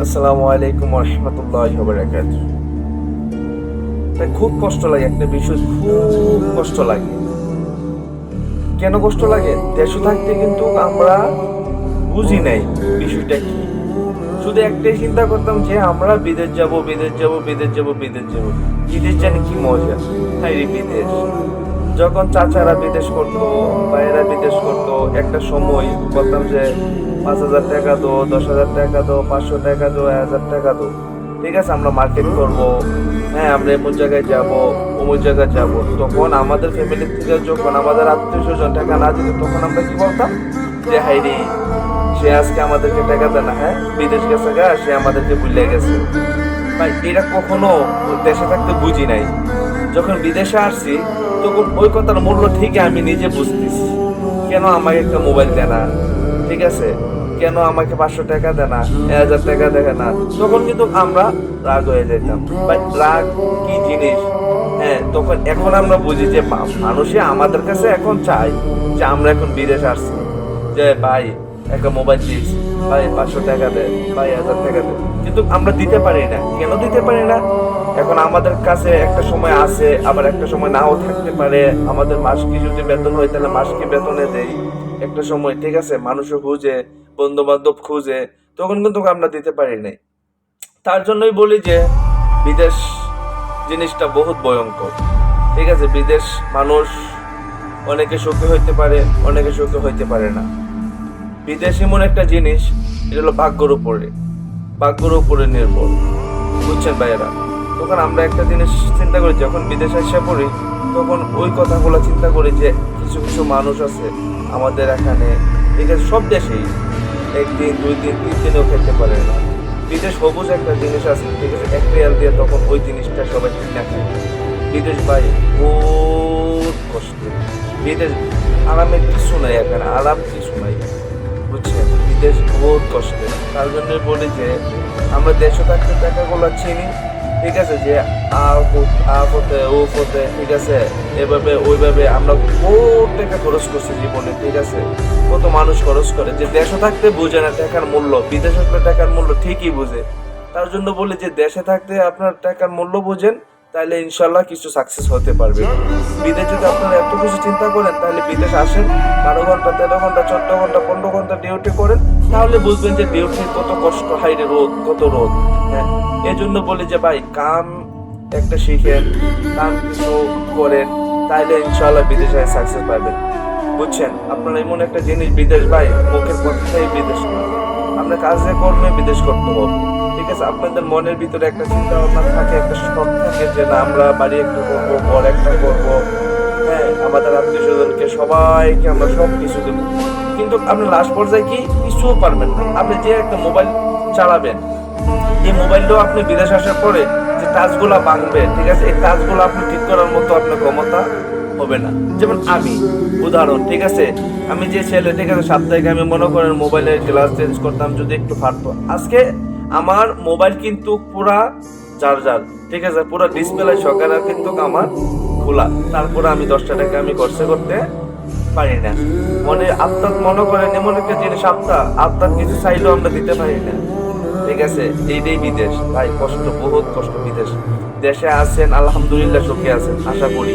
আসসালামু আলাইকুম ওয়া রাহমাতুল্লাহি ওয়া বারাকাতুহু। তাই খুব কষ্ট লাগে, একটা বিষয় খুব কষ্ট লাগে। কেন কষ্ট লাগে? দেশে থাকতে কিন্তু আমরা বুঝি নাই বিষয়টা কি। শুধু একটাই চিন্তা করতাম যে আমরা বিদেশ যাব, বিদেশ যাব, বিদেশ যাব, বিদেশ যাব। বিদেশ জানি কি মজা। হায় রে বিদেশ। যখন চাচারা বিদেশ করতো, ভাইয়েরা বিদেশ করতো, একটা সময় বলতাম যে 5,000 টাকা দো, 10,000 টাকা দো, 500 টাকা দো, 1,000 টাকা দো। ঠিক আছে, আমরা মার্কেট করব, হ্যাঁ আমরা এমন জায়গায় যাব, অমুক জায়গায় যাব। তখন আমাদের ফ্যামিলি থেকে যখন আমাদের আত্মীয় স্বজন টাকা না দিত, তখন আমরা কি বলতাম যে হাই রে, সে আজকে আমাদেরকে টাকা দেয় না, হ্যাঁ বিদেশ গেছে গা, সে আমাদেরকে ভুলে গেছে। ভাই এটা কখনো দেশে থাকতে বুঝি নাই। যখন বিদেশে আসছি তখন ওই কথার মূল্য ঠিকই আমি নিজে বুঝতেছি। কেন আমাকে একটা মোবাইল দেয় না, ঠিক আছে, কেন আমাকে 500 টাকা দেয় না, 1,000 টাকা দেয় না, তখন কিন্তু আমরা রাগ হয়ে যেতাম। ভাই রাগ কি জিনিস, হ্যাঁ তখন এখন আমরা বুঝি যে মানুষে আমাদের কাছে এখন চাই যে আমরা এখন বিদেশ আসছি, যে ভাই একটা মোবাইল দিয়েছি, ভাই 500 টাকা দেয়, ভাই 1,000 টাকা দেয়, কিন্তু আমরা দিতে পারি না। কেন দিতে পারি না? এখন আমাদের কাছে একটা সময় আছে, আবার একটা সময় নাও থাকতে পারে। আমাদের মাসকে যদি বেতন হয় তাহলে মাসকে বেতনে দেই একটা সময়, ঠিক আছে, মানুষও খুঁজে, বন্ধু বান্ধব খুঁজে, তখন কিন্তু আমরা দিতে পারি নাই। তার জন্যই বলি যে বিদেশ জিনিসটা বহুত ভয়ঙ্কর। ঠিক আছে, বিদেশ মানুষ অনেকে সুখী হইতে পারে, অনেকে সুখী হইতে পারে না। বিদেশ এমন একটা জিনিস, এটা হলো ভাগ্যের উপরে নির্ভর। বুঝছেন ভাইয়েরা? তখন আমরা একটা জিনিস চিন্তা করি, যখন বিদেশে এসে পড়ি তখন ওই কথাগুলো চিন্তা করি যে কিছু কিছু মানুষ আছে আমাদের এখানে, ঠিক আছে, সব দেশেই একদিন 2 দিন 3 দিনও খেতে পারে না। বিদেশ সবুজ একটা জিনিস আছে, ঠিক আছে, 1 রিয়াল দিয়ে তখন ওই জিনিসটা সবাই কিনা খায়। বিদেশ ভাই বহুত কষ্ট। বিদেশ আরামের কিছু নাই, এখানে আরাম কিছু নাই। বুঝছেন, বিদেশ বহুত কষ্টের। তার জন্য বলি যে আমরা দেশে থাকতে টাকাগুলো চিনি, ঠিক আছে, যে আপদে ও পথে, ঠিক আছে, এভাবে ওইভাবে আমরা বহুত টাকা খরচ করছি জীবনে, ঠিক আছে, কত মানুষ খরচ করে, যে দেশে থাকতে বুঝে না টাকার মূল্য, বিদেশে থাকলে টাকার মূল্য ঠিকই বুঝে। তার জন্য বলি যে দেশে থাকতে আপনার টাকার মূল্য বুঝেন, তাহলে ইনশাল্লাহ কিছু সাকসেস হতে পারবে। বিদেশ যদি আপনারা এত কিছু চিন্তা করেন, তাহলে বিদেশ আসেন, 12 ঘন্টা 13 ঘন্টা 14 ঘন্টা 15 ঘন্টা ডিউটি করেন, তাহলে বুঝবেন যে ডিউটির কত কষ্ট, হাইরে রোদ, কত রোদ। হ্যাঁ, এই জন্য বলি যে ভাই কাম একটা শিখেন, কাম কিছু করেন, তাইলে ইনশাল্লাহ বিদেশে সাকসেস পাবেন। বুঝছেন, আপনার এমন একটা জিনিস বিদেশ ভাই, মুখের কথাই বিদেশ না, আপনার কাজে কর্মে বিদেশ করতে হবে। ঠিক আছে, আপনাদের মনের ভিতরে একটা চিন্তা ভাবনা থাকে, একটা শখ থাকে যে না আমরা বাড়ি একটা করবো, বড় একটা করবো, হ্যাঁ আমাদের আত্মীয় স্বজনকে সবাইকে আমরা সব কিছু দেবো, কিন্তু আপনি লাস্ট পর্যায়ে কি কিছুও পারবেন না। আপনি যে একটা মোবাইল চালাবেন, এই মোবাইলটাও আপনি বিদেশ আসার পরে যে টাচগুলা ভাঙবে, ঠিক আছে, এই টাচগুলো আপনি ঠিক করার মতো আপনার ক্ষমতা হবে না। যেমন আমি উদাহরণ, ঠিক আছে, আমি যে ছেলে, ঠিক আছে, সাপ্তাহিক আমি মনে করেন মোবাইলের গ্লাস চেঞ্জ করতাম, যদি একটু ফাটতো, আজকে আমার মোবাইল কিন্তু পুরা চার্জার, ঠিক আছে, পুরা ডিসপ্লে সকালে কিন্তু আমার খোলা, তারপরে আমি 10টা টাকা আমি খরচা করতে পারি না। আত্মার মনে করেন এমন একটা জিনিস, আত্মার কিছু চাইলেও আমরা দিতে পারি না। ঠিক আছে, এইটাই বিদেশ ভাই, কষ্ট, বহুত কষ্ট বিদেশ। দেশে আছেন আলহামদুলিল্লাহ, সুখে আছেন আশা করি,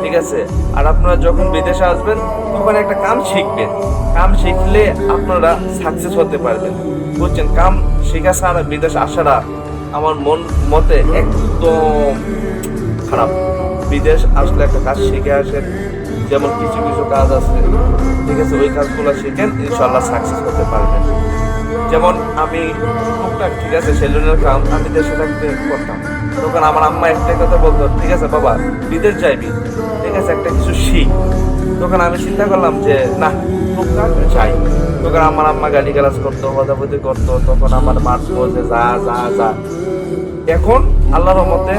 ঠিক আছে। আর আপনারা যখন বিদেশে আসবেন তখন একটা কাম শিখবেন, কাম শিখলে আপনারা সাকসেস হতে পারবেন। বুঝছেন, কাম শেখা ছাড়া বিদেশ আসাটা আমার মতে একদম খারাপ। বিদেশ আসলে একটা কাজ শিখে আসেন, যেমন কিছু কিছু কাজ আছে, ঠিক আছে, ওই কাজগুলো শিখেন, ইনশাল্লাহ সাকসেস হতে পারবেন। যেমন আমি টুকটাক, ঠিক আছে, সেলুনের কাম আমি দেশে থাকতে করতাম, তখন আমার আম্মা একটাই কথা বলতো, ঠিক আছে বাবা বিদেশ যাইবি, ঠিক আছে, একটা কিছু শিখ। তখন আমি চিন্তা করলাম যে না, টুকটাক যাই। তখন আমার আম্মা গালিগালাজ করতো, বদাবদি করতো, তখন আমার মারতো যে যা যা যা। এখন আল্লাহর রহমতে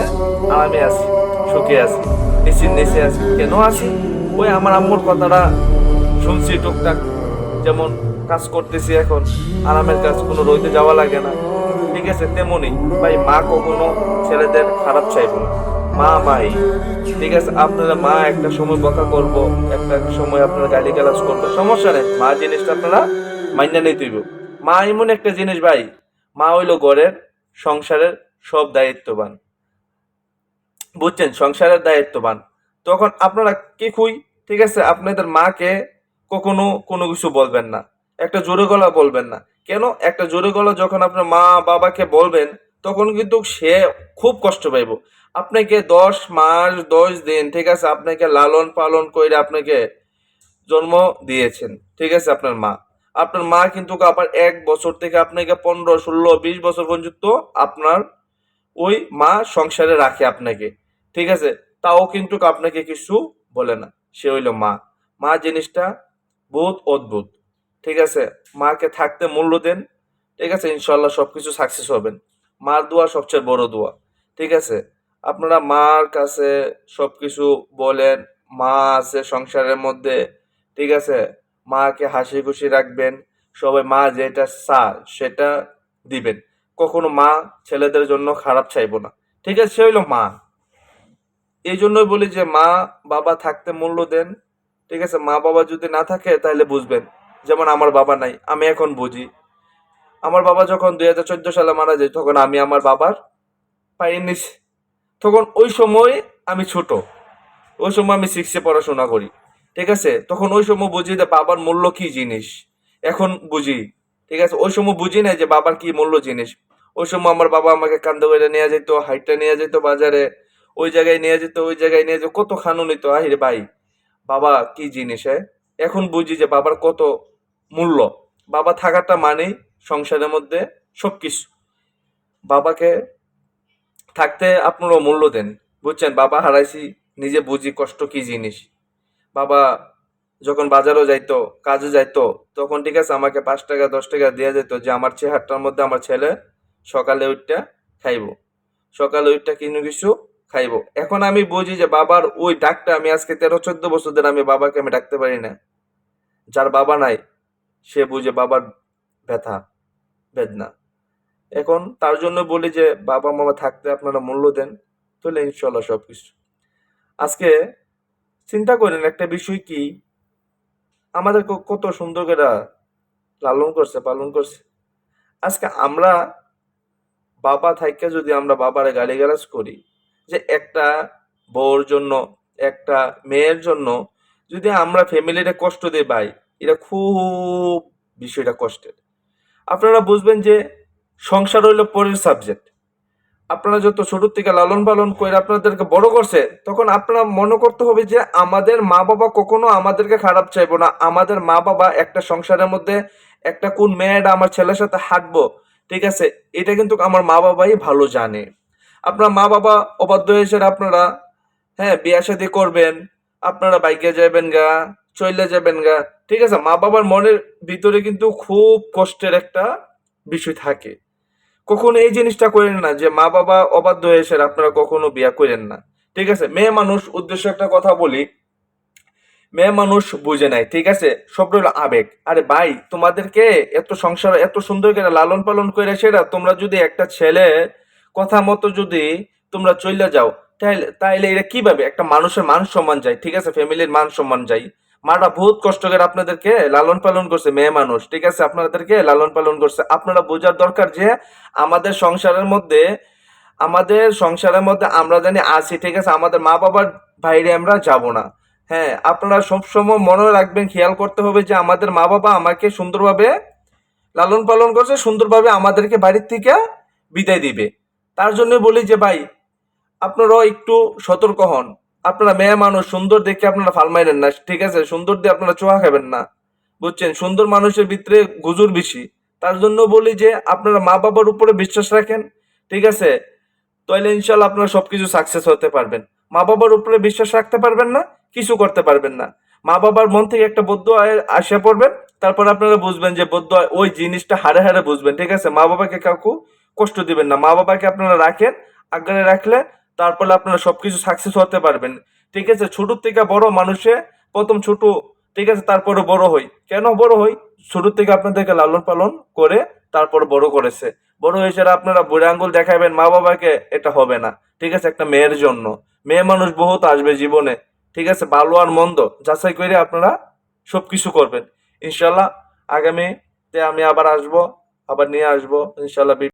আরামে আছি, সুখে আছি, নিশ্চিত নিচে আছি। কেন আছি? ওই আমার আম্মুর কথাটা শুনছি টুকটাক, যেমন কাজ করতেছি এখন, আরামের কাজ, কোনো রইতে যাওয়া লাগে না, ঠিক আছে। তেমনি ভাই মা কখনো ছেলেদের খারাপ চাইবো না, মা মাই, ঠিক আছে। আপনারা মা একটা সময় বকা করবো, একটা সময় আপনারা গালিগালাজ করবো, সমস্যা নেই, মা জিনিসটা আপনারা মাইনা নিতে হইব। মা এমন একটা জিনিস ভাই, মা হইলো ঘরের সংসারের সব দায়িত্ববান, বুঝছেন, সংসারের দায়িত্ববান। তখন আপনারা কি খুই, ঠিক আছে, আপনাদের মাকে কখনো কোনো কিছু বলবেন না, একটা জোরে গলা বলবেন না। কেন? একটা জোরে গলা যখন আপনার মা বাবাকে বলবেন, তখন কিন্তু সে খুব কষ্ট পাইব। আপনাকে 10 মাস 10 দিন, ঠিক আছে, আপনাকে লালন পালন করে আপনাকে জন্ম দিয়েছেন, ঠিক আছে, আপনার মা কিন্তু আবার 1 বছর থেকে আপনাকে 15 16 20 বছর পর্যন্ত আপনার ওই মা সংসারে রাখে আপনাকে, ঠিক আছে, তাও কিন্তু আপনাকে কিছু বলে না। সে হইল মা। মা জিনিসটা বহুত অদ্ভুত, ঠিক আছে। মাকে থাকতে মূল্য দেন, ঠিক আছে, ইনশাল্লাহ সবকিছু সাকসেস হবেন। মার দোয়া সবচেয়ে বড় দোয়া, ঠিক আছে। আপনারা মার কাছে সবকিছু বলেন, মা আছে সংসারের মধ্যে, ঠিক আছে, মাকে হাসি খুশি রাখবেন, সবাই মা যেটা চায় সেটা দিবেন। কখনো মা ছেলেদের জন্য খারাপ চাইবো না, ঠিক আছে, সে হইলো মা। এই জন্যই বলি যে মা বাবা থাকতে মূল্য দেন, ঠিক আছে। মা বাবা যদি না থাকে তাহলে বুঝবেন, যেমন আমার বাবা নাই, আমি এখন বুঝি। আমার বাবা যখন 2014 সালে মারা যায়, তখন আমি আমার বাবার পায়ে নিছি। তখন ওই সময় আমি ছোট, ওই সময় আমি 6-এ পড়াশোনা করি, ঠিক আছে। তখন ওই সময় বুঝি যে বাবার মূল্য কি জিনিস, এখন বুঝি, ঠিক আছে। ওই সময় বুঝি না যে বাবার কি মূল্য জিনিস। ওই সময় আমার বাবা আমাকে কান্দে করে নিয়ে যেত, হাইটটা নিয়ে যেত বাজারে, ওই জায়গায় নিয়ে যেত, ওই জায়গায় নিয়ে যেত, কত খানু নিত। আরে ভাই, বাবা কি জিনিস, হ্যাঁ। এখন বুঝি যে বাবার কত মূল্য। বাবা থাকাটা মানেই সংসারের মধ্যে সবকিছু। বাবাকে থাকতে আপনারা মূল্য দেন, বুঝছেন। বাবা হারাইছি, নিজে বুঝি কষ্ট কি জিনিস। বাবা যখন বাজারও যাইতো, কাজে যাইতো, তখন ঠিক আছে আমাকে 5 টাকা 10 টাকা দেওয়া যেত যে আমার চেহারটার মধ্যে আমার ছেলে সকালে উঠটা খাইবো, সকালে উঠটা কিনু কিছু খাইবো। এখন আমি বুঝি যে বাবার ওই ডাকটা আমি আজকে 13-14 বছর ধরে আমি বাবাকে আমি ডাকতে পারি না। যার বাবা নাই সে বুঝে বাবার ব্যথা বেদনা। এখন তার জন্য বলি যে বাবা মামা থাকতে আপনারা মূল্য দেন, তাহলে ইনশাল্লাহ সবকিছু। আজকে চিন্তা করেন একটা বিষয় কি, আমাদের কত সুন্দর করে লালন করছে পালন করছে। আজকে আমরা বাবা থাইকা যদি আমরা বাবারে গালিগালাজ করি, যে একটা বউর জন্য, একটা মেয়ের জন্য যদি আমরা ফ্যামিলিতে কষ্ট দিই ভাই, এটা খুব বিষয়টা কষ্টের। আপনারা বুঝবেন যে সংসার হইলো পরের সাবজেক্ট। আপনারা যত ছোট থেকে লালন পালন করে আপনাদেরকে বড় করছে, তখন আপনারা মনে করতে হবে যে আমাদের মা বাবা কখনো আমাদেরকে খারাপ চাইবো না। আমাদের মা বাবা একটা সংসারের মধ্যে একটা কোন মেয়েটা আমার ছেলের সাথে হাঁটবো, ঠিক আছে, এটা কিন্তু আমার মা বাবাই ভালো জানে। আপনার মা বাবা অবাধ্য হয়েছে, আপনারা হ্যাঁ বিয়া শাদী করবেন, আপনারা বাইকে যাবেন গা, চলে যাবেন গা, ঠিক আছে, মা বাবার মনের ভিতরে কিন্তু খুব কষ্টের একটা বিষয় থাকে। কখনো এই জিনিসটা করেন না যে মা বাবা অবাধ্য হয়েছে আপনারা কখনো বিয়া করেন না, ঠিক আছে। মেয়ে মানুষ, উদ্দেশ্য একটা কথা বলি, মেয়ে মানুষ বুঝে নাই, ঠিক আছে, সব হলো আবেগ। আরে ভাই, তোমাদেরকে এত সংসার এত সুন্দর করে লালন পালন করে সেটা তোমরা যদি একটা ছেলে কথা মতো যদি তোমরা চলে যাও, তাহলে তাইলে এটা কিভাবে একটা মানুষের মান সম্মান যায়, ঠিক আছে, ফ্যামিলির মান সম্মান যায়। মারা বহুত কষ্ট করে আপনাদেরকে লালন পালন করছে, মেয়ে মানুষ, ঠিক আছে, আপনাদেরকে লালন পালন করছে। আপনারা বোঝার দরকার যে আমাদের সংসারের মধ্যে, আমাদের সংসারের মধ্যে আমরা জানি আছি, ঠিক আছে, আমাদের মা বাবার বাইরে আমরা যাব না। হ্যাঁ, আপনারা সবসময় মনে রাখবেন, খেয়াল করতে হবে যে আমাদের মা বাবা আমাকে সুন্দরভাবে লালন পালন করছে, সুন্দরভাবে আমাদেরকে বাড়ির থেকে বিদায় দিবে। তার জন্য বলি যে ভাই, আপনারাও একটু সতর্ক হন। আপনারা মেয়ে মানুষ, সুন্দর দেখে আপনারা ফাল মাইরেন না, ঠিক আছে, সুন্দর দিয়ে আপনারা চোখা খাবেন না, বুঝছেন। সুন্দর মানুষের ভিতরে গুজুর বেশি। তার জন্য বলি যে আপনারা মা বাবার উপরে বিশ্বাস রাখেন, ঠিক আছে, তাহলে ইনশাল্লাহ আপনারা সবকিছু সাকসেস হতে পারবেন। মা বাবার উপরে বিশ্বাস রাখতে পারবেন না, কিছু করতে পারবেন না। মা বাবার মন থেকে একটা বদ্ধ আসা পড়বেন, তারপর আপনারা বুঝবেন যে বদ্ধ ওই জিনিসটা হারে হারে বুঝবেন, ঠিক আছে। মা বাবাকে কাউকে কষ্ট দিবেন না, মা বাবাকে আপনারা রাখেন, আগ্রে রাখলে তারপরে আপনারা সবকিছু সাকসেস হতে পারবেন, ঠিক আছে। ছোট থেকে বড় মানুষে প্রথম ছোট, ঠিক আছে, তারপরে বড় হই। কেন বড় হই? ছোট থেকে আপনাদেরকে লালন পালন করে তারপর বড় করেছে। বড় হয়েছে আপনারা বুড়ে আঙ্গুল দেখাবেন মা বাবাকে, এটা হবে না, ঠিক আছে। একটা মেয়ের জন্য, মেয়ে মানুষ বহুত আসবে জীবনে, ঠিক আছে, ভালো আর মন্দ যাচাই করে আপনারা সবকিছু করবেন ইনশাল্লাহ। আগামীতে আমি আবার আসবো, আবার নিয়ে আসবো ইনশাল্লাহ।